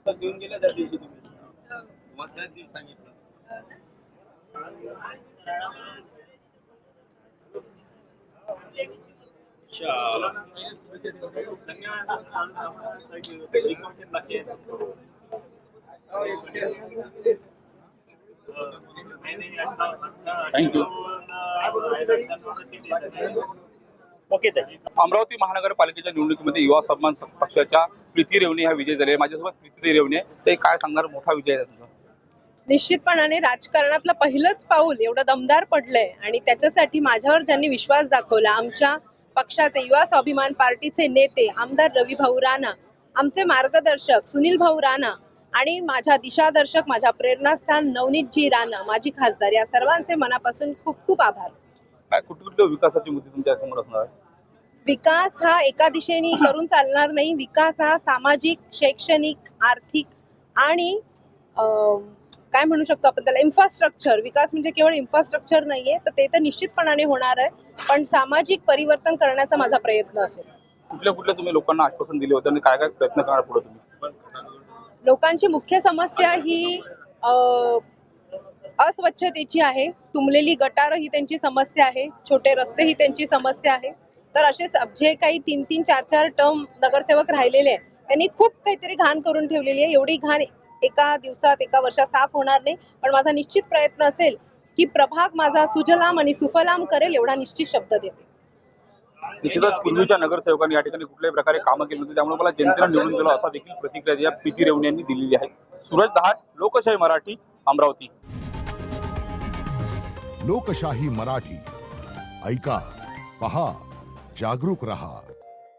दत्तक देऊन गेल्या त्या दिवशी तुम्ही मतदान दिवशी सांगितलं. थँक्यू. ओके ताई. अमरावती महानगरपालिकेच्या निवडणुकीमध्ये युवा सन्मान पक्षाच्या प्रीती रेवणे ह्या विजय झाले. माझ्यासोबत प्रीती रेवणे आहे. ते काय सांगणार, मोठा विजय आहे तुमचा? निश्चितपणाने राजकारणातलं पहिलंच पाऊल एवढं दमदार पडलंय आणि त्याच्यासाठी माझ्यावर ज्यांनी विश्वास दाखवला, आमच्या पक्षाचे युवा स्वाभिमान पार्टीचे नेते आमदार रविभाऊ राणा, आमचे मार्गदर्शक सुनील भाऊ राणा आणि माझ्या दिशादर्शक, माझ्या प्रेरणास्थान नवनीतजी राणा, माझी खासदार, या सर्वांचे मनापासून खूप खूप आभार. काय कुठले विकासाचे मुद्दे तुमच्या समोर असणार आहे? विकास हा एका दिशेने करून चालणार नाही. विकास हा सामाजिक, शैक्षणिक, आर्थिक आणि काय म्हणू शकतो आपण त्याला, इन्फ्रास्ट्रक्चर. विकास म्हणजे केवळ इन्फ्रास्ट्रक्चर नाहीये, तर ते तर निश्चितपणाने होणार आहे, पण सामाजिक परिवर्तन करण्याचा माझा प्रयत्न असेल. कुठल्या तुम्ही लोकांना आश्वासन दिले होते आणि काय काय प्रयत्न करणार पुढे तुम्ही? लोकांची मुख्य समस्या ही अस्वच्छतेची आहे. तुंबलेली गटार ही त्यांची समस्या आहे. छोटे रस्ते ही त्यांची समस्या आहे. तर असे जे काही 3-3, 4-4 टर्म नगरसेवक राहिलेले आहेत, त्यांनी खूप काहीतरी घाण करून ठेवलेली आहे. एवढी घाण एका दिवसात, एका वर्षात साफ होणार नाही, पण माझा निश्चित प्रयत्न असेल की प्रभाग माझा सुजलाम आणि सुफलाम करेल, एवढा निश्चित शब्द देते. निश्चितच पूर्वीच्या नगरसेवकांनी या ठिकाणी कुठल्याही प्रकारे कामं केली होती, त्यामुळे मला जनतेने निवडून दिलं, असा देखील प्रतिक्रिया या प्रीती रेवणे यांनी दिलेली आहे. सूरज दहाट, लोकशाही मराठी, अमरावती. लोकशाही मराठी, ऐका, पहा, जागरूक रहा.